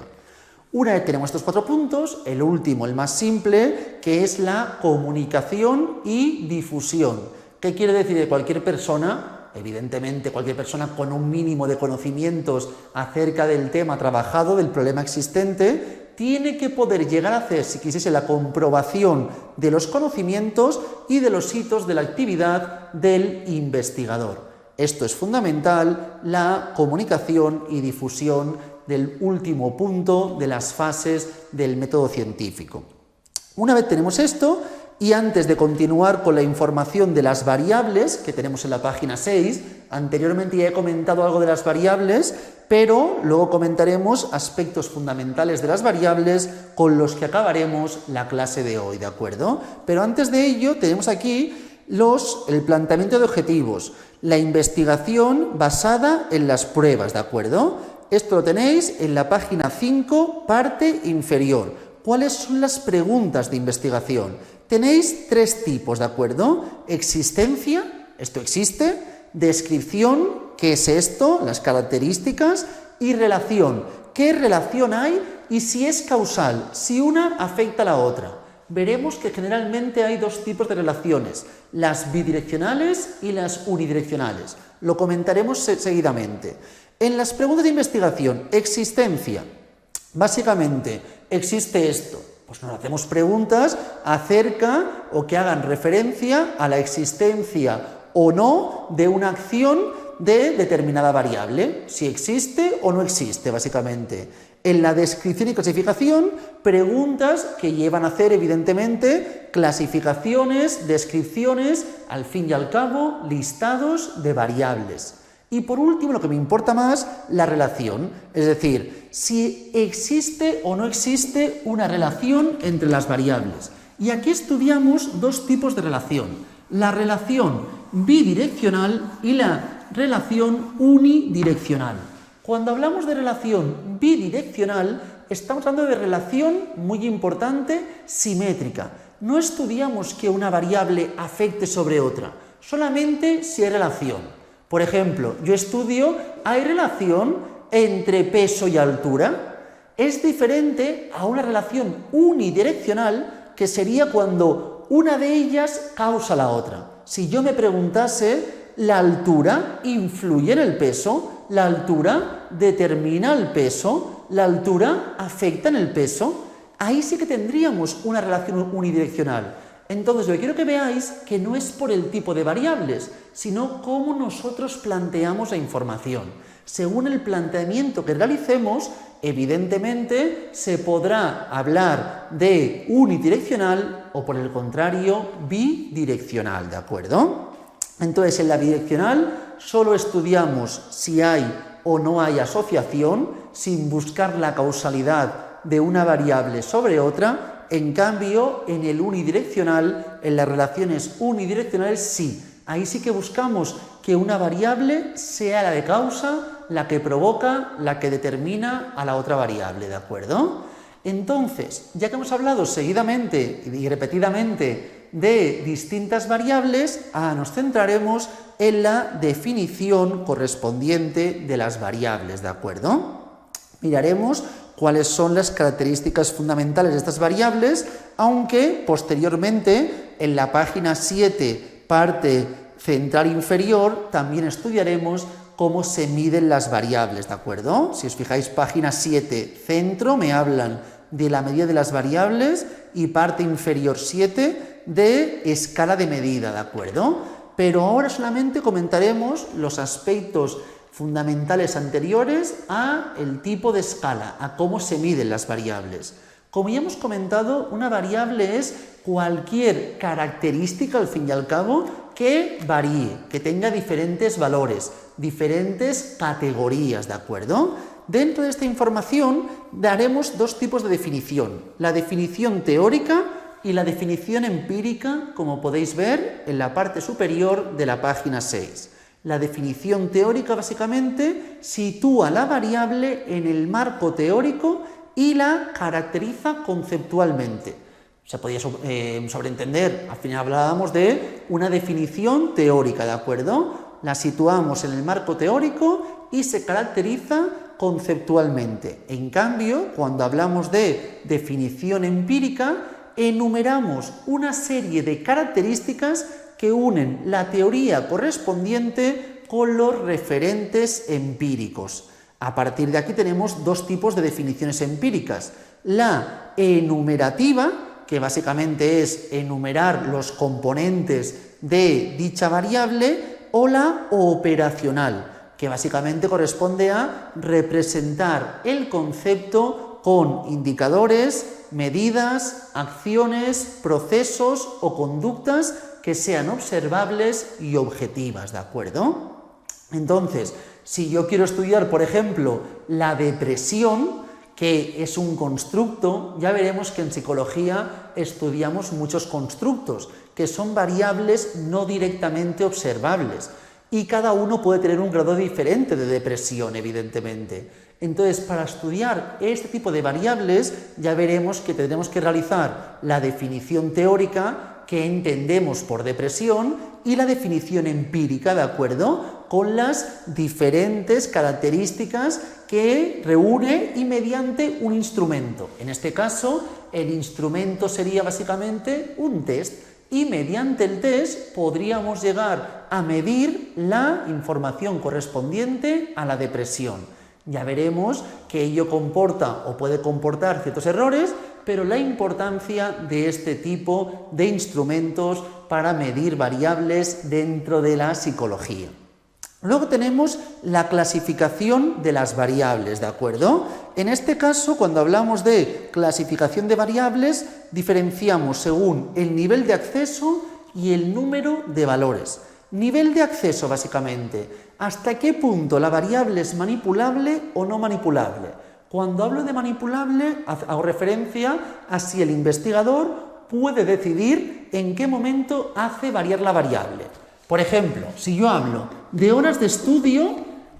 Una vez tenemos estos 4 puntos, el último, el más simple, que es la comunicación y difusión. ¿Qué quiere decir? De cualquier persona, evidentemente cualquier persona con un mínimo de conocimientos acerca del tema trabajado, del problema existente, tiene que poder llegar a hacer, si quisiese, la comprobación de los conocimientos y de los hitos de la actividad del investigador. Esto es fundamental, la comunicación y difusión del último punto de las fases del método científico. Una vez tenemos esto, y antes de continuar con la información de las variables que tenemos en la página 6, anteriormente ya he comentado algo de las variables, pero luego comentaremos aspectos fundamentales de las variables con los que acabaremos la clase de hoy, ¿de acuerdo? Pero antes de ello tenemos aquí el planteamiento de objetivos, la investigación basada en las pruebas, ¿de acuerdo? Esto lo tenéis en la página 5, parte inferior. ¿Cuáles son las preguntas de investigación? Tenéis 3 tipos, ¿de acuerdo? Existencia, esto existe, descripción, ¿qué es esto? Las características, y relación, ¿qué relación hay? Y si es causal, si una afecta a la otra. Veremos que generalmente hay 2 tipos de relaciones, las bidireccionales y las unidireccionales. Lo comentaremos seguidamente. En las preguntas de investigación, existencia, básicamente, ¿existe esto? Pues nos hacemos preguntas acerca o que hagan referencia a la existencia o no de una acción de determinada variable, si existe o no existe, básicamente. En la descripción y clasificación, preguntas que llevan a hacer, evidentemente, clasificaciones, descripciones, al fin y al cabo, listados de variables. Y por último, lo que me importa más, la relación, es decir, si existe o no existe una relación entre las variables. Y aquí estudiamos 2 tipos de relación, la relación bidireccional y la relación unidireccional. Cuando hablamos de relación bidireccional, Estamos hablando de relación muy importante, simétrica. No estudiamos que una variable afecte sobre otra, solamente si hay relación. Por ejemplo, yo estudio, ¿hay relación entre peso y altura? Es diferente a una relación unidireccional, que sería cuando una de ellas causa la otra. Si yo me preguntase, ¿la altura influye en el peso? ¿La altura determina el peso? ¿La altura afecta en el peso? Ahí sí que tendríamos una relación unidireccional. Entonces, lo que quiero que veáis que no es por el tipo de variables, sino cómo nosotros planteamos la información. Según el planteamiento que realicemos, evidentemente se podrá hablar de unidireccional o, por el contrario, bidireccional, ¿de acuerdo? Entonces, en la bidireccional solo estudiamos si hay o no hay asociación, sin buscar la causalidad de una variable sobre otra. En cambio, en el unidireccional, en las relaciones unidireccionales, sí. Ahí sí que buscamos que una variable sea la de causa, la que provoca, la que determina a la otra variable, ¿de acuerdo? Entonces, ya que hemos hablado seguidamente y repetidamente de distintas variables, nos centraremos en la definición correspondiente de las variables, ¿de acuerdo? Miraremos cuáles son las características fundamentales de estas variables, aunque posteriormente en la página 7, parte central inferior, también estudiaremos cómo se miden las variables, ¿de acuerdo? Si os fijáis, página 7, centro, me hablan de la medida de las variables, y parte inferior 7 de escala de medida, ¿de acuerdo? Pero ahora solamente comentaremos los aspectos fundamentales anteriores a el tipo de escala, a cómo se miden las variables. Como ya hemos comentado, una variable es cualquier característica, al fin y al cabo, que varíe, que tenga diferentes valores, diferentes categorías, ¿de acuerdo? Dentro de esta información daremos dos tipos de definición, la definición teórica y la definición empírica, como podéis ver en la parte superior de la página 6. La definición teórica básicamente sitúa la variable en el marco teórico y la caracteriza conceptualmente. Se podía sobreentender, al final hablábamos de una definición teórica, ¿de acuerdo? La situamos en el marco teórico y se caracteriza conceptualmente. En cambio, cuando hablamos de definición empírica, enumeramos una serie de características que unen la teoría correspondiente con los referentes empíricos. A partir de aquí tenemos dos tipos de definiciones empíricas. La enumerativa, que básicamente es enumerar los componentes de dicha variable, o la operacional, que básicamente corresponde a representar el concepto con indicadores, medidas, acciones, procesos o conductas que sean observables y objetivas, ¿de acuerdo? Entonces, si yo quiero estudiar, por ejemplo, la depresión, que es un constructo, ya veremos que en psicología estudiamos muchos constructos, que son variables no directamente observables, y cada uno puede tener un grado diferente de depresión, evidentemente. Entonces, para estudiar este tipo de variables, ya veremos que tendremos que realizar la definición teórica, que entendemos por depresión, y la definición empírica, ¿de acuerdo?, con las diferentes características que reúne y mediante un instrumento. En este caso, el instrumento sería básicamente un test, y mediante el test podríamos llegar a medir la información correspondiente a la depresión. Ya veremos que ello comporta o puede comportar ciertos errores, pero la importancia de este tipo de instrumentos para medir variables dentro de la psicología. Luego tenemos la clasificación de las variables, ¿de acuerdo? En este caso, cuando hablamos de clasificación de variables, diferenciamos según el nivel de acceso y el número de valores. Nivel de acceso, básicamente, ¿hasta qué punto la variable es manipulable o no manipulable? Cuando hablo de manipulable, hago referencia a si el investigador puede decidir en qué momento hace variar la variable. Por ejemplo, si yo hablo de horas de estudio,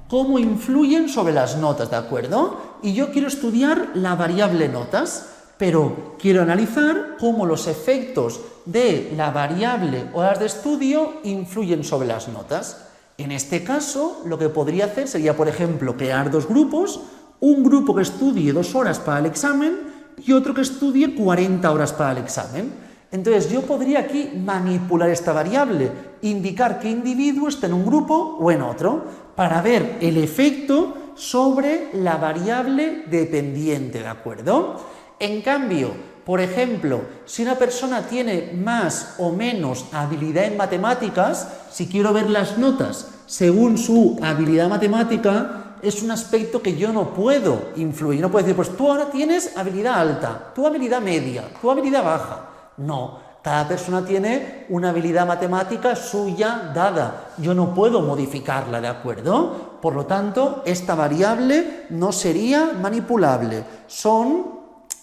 ¿cómo influyen sobre las notas, de acuerdo? Y yo quiero estudiar la variable notas, pero quiero analizar cómo los efectos de la variable horas de estudio influyen sobre las notas. En este caso, lo que podría hacer sería, por ejemplo, crear dos grupos, un grupo que estudie 2 horas para el examen y otro que estudie 40 horas para el examen. Entonces, yo podría aquí manipular esta variable, indicar qué individuo está en un grupo o en otro, para ver el efecto sobre la variable dependiente, ¿de acuerdo? En cambio, por ejemplo, si una persona tiene más o menos habilidad en matemáticas, si quiero ver las notas según su habilidad matemática, es un aspecto que yo no puedo influir. No puedo decir, pues tú ahora tienes habilidad alta, tu habilidad media, tu habilidad baja. No, cada persona tiene una habilidad matemática suya dada. Yo no puedo modificarla, ¿de acuerdo? Por lo tanto, esta variable no sería manipulable.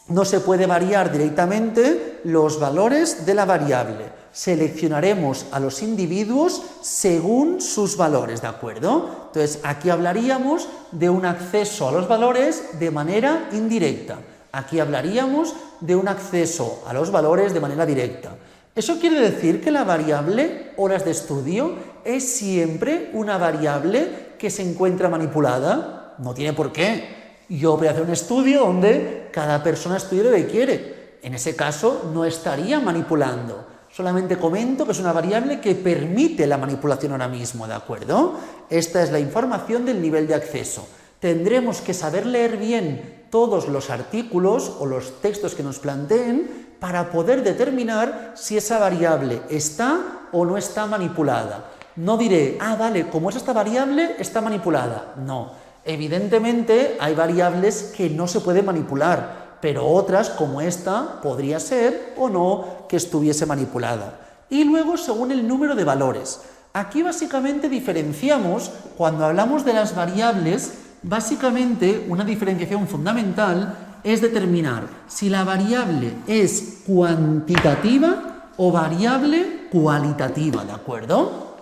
No se puede variar directamente los valores de la variable. Seleccionaremos a los individuos según sus valores, ¿de acuerdo? Entonces, aquí hablaríamos de un acceso a los valores de manera indirecta. Aquí hablaríamos de un acceso a los valores de manera directa. ¿Eso quiere decir que la variable horas de estudio es siempre una variable que se encuentra manipulada? No tiene por qué. Yo voy a hacer un estudio donde cada persona estudie lo que quiere. En ese caso no estaría manipulando. Solamente comento que es una variable que permite la manipulación ahora mismo, ¿de acuerdo? Esta es la información del nivel de acceso. Tendremos que saber leer bien todos los artículos o los textos que nos planteen para poder determinar si esa variable está o no está manipulada. No diré, vale, como es esta variable, está manipulada. No, evidentemente hay variables que no se pueden manipular, pero otras, como esta, podría ser o no que estuviese manipulada. Y luego, según el número de valores. Aquí básicamente diferenciamos, cuando hablamos de las variables, básicamente una diferenciación fundamental es determinar si la variable es cuantitativa o variable cualitativa, ¿de acuerdo?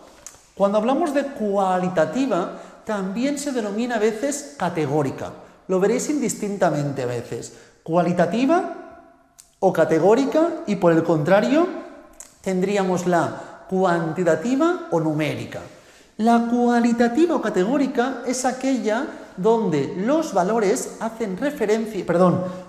Cuando hablamos de cualitativa, también se denomina a veces categórica. Lo veréis indistintamente a veces. Cualitativa o categórica, y por el contrario, tendríamos la cuantitativa o numérica. La cualitativa o categórica es aquella donde los valores hacen referencia,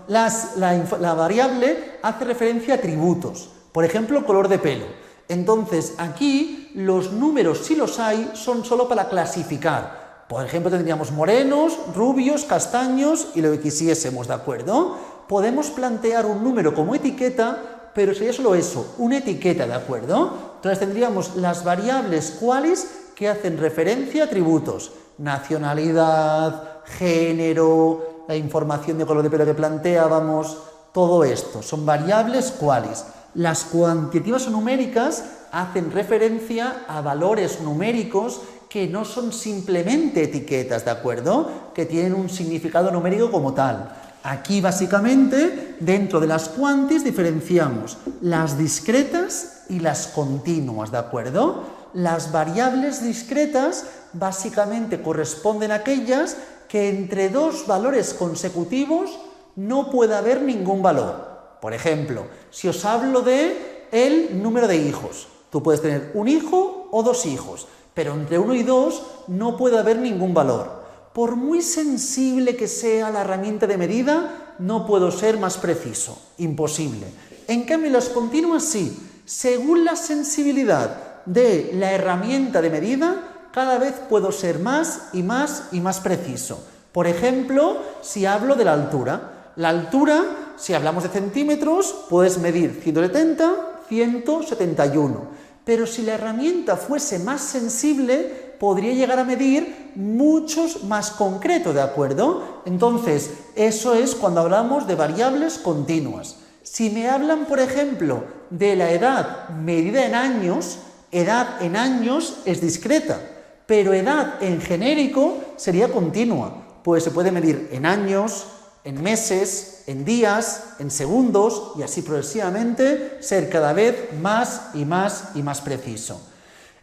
la variable hace referencia a atributos, por ejemplo, color de pelo. Entonces, aquí los números, si los hay, son solo para clasificar. Por ejemplo, tendríamos morenos, rubios, castaños y lo que quisiésemos, ¿de acuerdo? Podemos plantear un número como etiqueta, pero sería solo eso, una etiqueta, ¿de acuerdo? Entonces tendríamos las variables qualis que hacen referencia a atributos, nacionalidad, género, la información de color de pelo que planteábamos, todo esto, son variables qualis. Las cuantitativas o numéricas hacen referencia a valores numéricos que no son simplemente etiquetas, ¿de acuerdo? Que tienen un significado numérico como tal. Aquí, básicamente, dentro de las quantis diferenciamos las discretas y las continuas, ¿de acuerdo? Las variables discretas básicamente corresponden a aquellas que entre dos valores consecutivos no puede haber ningún valor. Por ejemplo, si os hablo de el número de hijos, tú puedes tener un hijo o 2 hijos, pero entre 1 y 2 no puede haber ningún valor. Por muy sensible que sea la herramienta de medida, no puedo ser más preciso, imposible. En cambio, las continuas sí, según la sensibilidad de la herramienta de medida, cada vez puedo ser más y más y más preciso. Por ejemplo, si hablo de la altura, si hablamos de centímetros, puedes medir 170, 171. Pero si la herramienta fuese más sensible, podría llegar a medir muchos más concreto, ¿de acuerdo? Entonces, eso es cuando hablamos de variables continuas. Si me hablan, por ejemplo, de la edad medida en años, edad en años es discreta, pero edad en genérico sería continua, pues se puede medir en años, en meses, en días, en segundos y así progresivamente ser cada vez más y más y más preciso.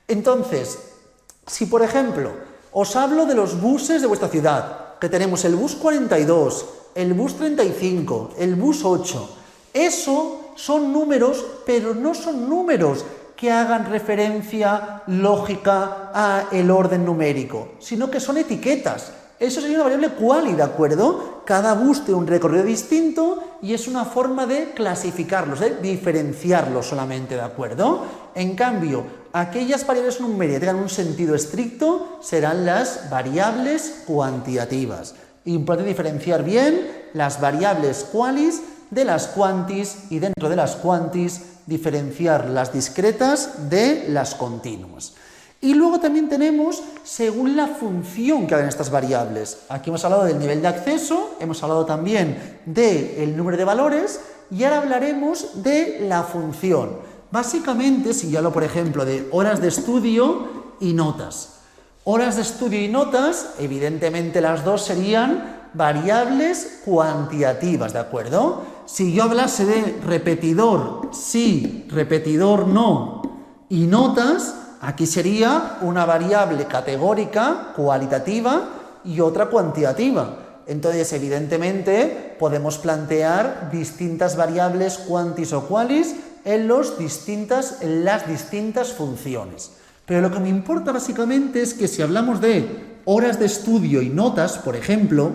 Entonces, si por ejemplo os hablo de los buses de vuestra ciudad, que tenemos el bus 42, el bus 35, el bus 8. Eso son números, pero no son números que hagan referencia lógica al orden numérico, sino que son etiquetas. Eso sería una variable quali, ¿de acuerdo? Cada bus tiene un recorrido distinto y es una forma de clasificarlos, de diferenciarlos solamente, ¿de acuerdo? En cambio, aquellas variables numéricas que tengan un sentido estricto serán las variables cuantitativas. Importante diferenciar bien las variables qualis de las quantis y dentro de las quantis diferenciar las discretas de las continuas. Y luego también tenemos según la función que hagan estas variables. Aquí hemos hablado del nivel de acceso, hemos hablado también del número de valores y ahora hablaremos de la función. Básicamente, si yo hablo, por ejemplo, de horas de estudio y notas. Horas de estudio y notas, evidentemente las dos serían variables cuantitativas, ¿de acuerdo? Si yo hablase de repetidor sí, repetidor no y notas, aquí sería una variable categórica cualitativa y otra cuantitativa. Entonces, evidentemente, podemos plantear distintas variables quantis o qualis en las distintas funciones. Pero lo que me importa básicamente es que si hablamos de horas de estudio y notas, por ejemplo,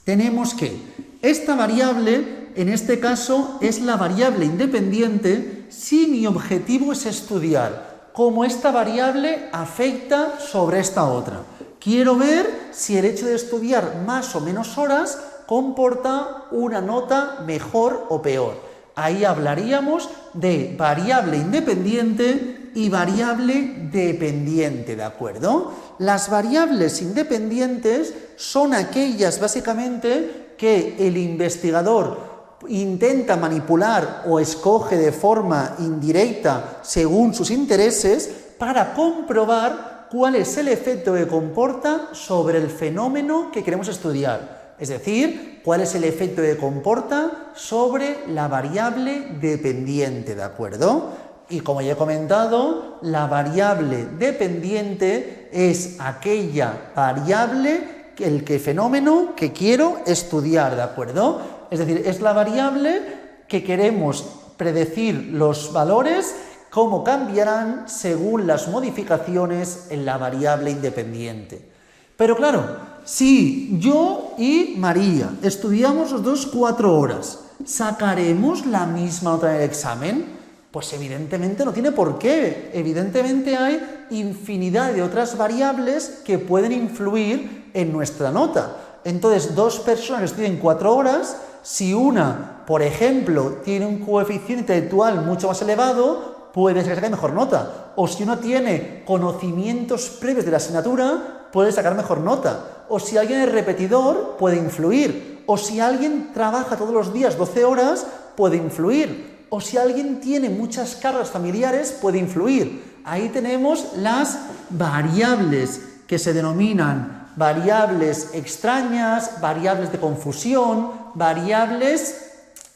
tenemos que esta variable, en este caso, es la variable independiente si mi objetivo es estudiar cómo esta variable afecta sobre esta otra. Quiero ver si el hecho de estudiar más o menos horas comporta una nota mejor o peor. Ahí hablaríamos de variable independiente y variable dependiente, ¿de acuerdo? Las variables independientes son aquellas básicamente que el investigador intenta manipular o escoge de forma indirecta según sus intereses para comprobar cuál es el efecto que comporta sobre el fenómeno que queremos estudiar. Es decir, cuál es el efecto que comporta sobre la variable dependiente, ¿de acuerdo? Y como ya he comentado, la variable dependiente es aquella variable, el fenómeno que quiero estudiar, ¿de acuerdo? Es decir, es la variable que queremos predecir los valores, cómo cambiarán según las modificaciones en la variable independiente. Pero claro, si yo y María estudiamos los dos 4 horas, ¿sacaremos la misma nota en el examen? Pues evidentemente no tiene por qué. Evidentemente hay infinidad de otras variables que pueden influir en nuestra nota. Entonces, dos personas que estudian 4 horas, si una, por ejemplo, tiene un coeficiente intelectual mucho más elevado, puede ser que saque mejor nota. O si uno tiene conocimientos previos de la asignatura, puede sacar mejor nota. O si alguien es repetidor, puede influir. O si alguien trabaja todos los días 12 horas, puede influir. O si alguien tiene muchas cargas familiares, puede influir. Ahí tenemos las variables que se denominan variables extrañas, variables de confusión, variables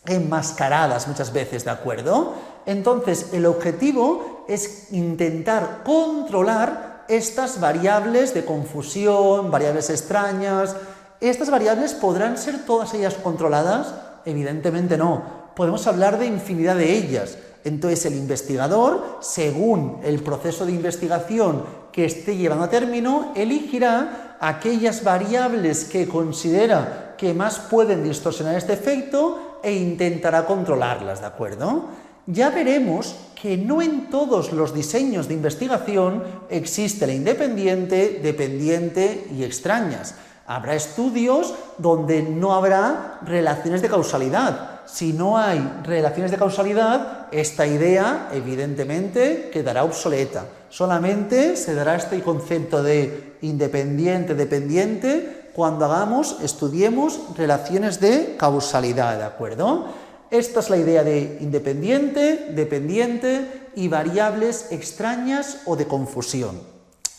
enmascaradas muchas veces, ¿de acuerdo? Entonces, el objetivo es intentar controlar estas variables de confusión, variables extrañas. ¿Estas variables podrán ser todas ellas controladas? Evidentemente no. Podemos hablar de infinidad de ellas. Entonces el investigador, según el proceso de investigación que esté llevando a término, elegirá aquellas variables que considera que más pueden distorsionar este efecto e intentará controlarlas, ¿de acuerdo? Ya veremos que no en todos los diseños de investigación existe la independiente, dependiente y extrañas. Habrá estudios donde no habrá relaciones de causalidad. Si no hay relaciones de causalidad, esta idea evidentemente quedará obsoleta. Solamente se dará este concepto de independiente, dependiente cuando estudiemos relaciones de causalidad, ¿de acuerdo? Esta es la idea de independiente, dependiente y variables extrañas o de confusión.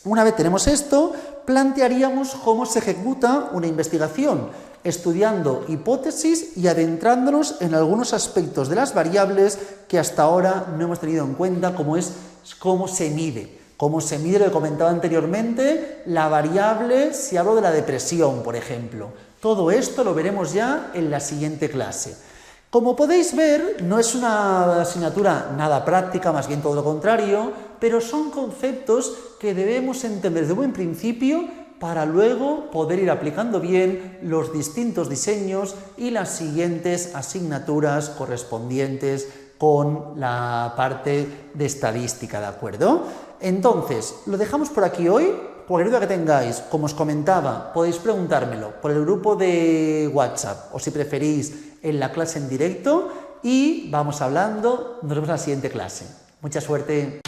Una vez tenemos esto, plantearíamos cómo se ejecuta una investigación, estudiando hipótesis y adentrándonos en algunos aspectos de las variables que hasta ahora no hemos tenido en cuenta, como es cómo se mide. cómo se mide lo que comentaba anteriormente, la variable si hablo de la depresión, por ejemplo. Todo esto lo veremos ya en la siguiente clase. Como podéis ver, no es una asignatura nada práctica, más bien todo lo contrario, pero son conceptos que debemos entender desde buen principio para luego poder ir aplicando bien los distintos diseños y las siguientes asignaturas correspondientes con la parte de estadística, ¿de acuerdo? Entonces, lo dejamos por aquí hoy. Cualquier duda que tengáis, como os comentaba, podéis preguntármelo por el grupo de WhatsApp o si preferís en la clase en directo y vamos hablando. Nos vemos en la siguiente clase. Mucha suerte.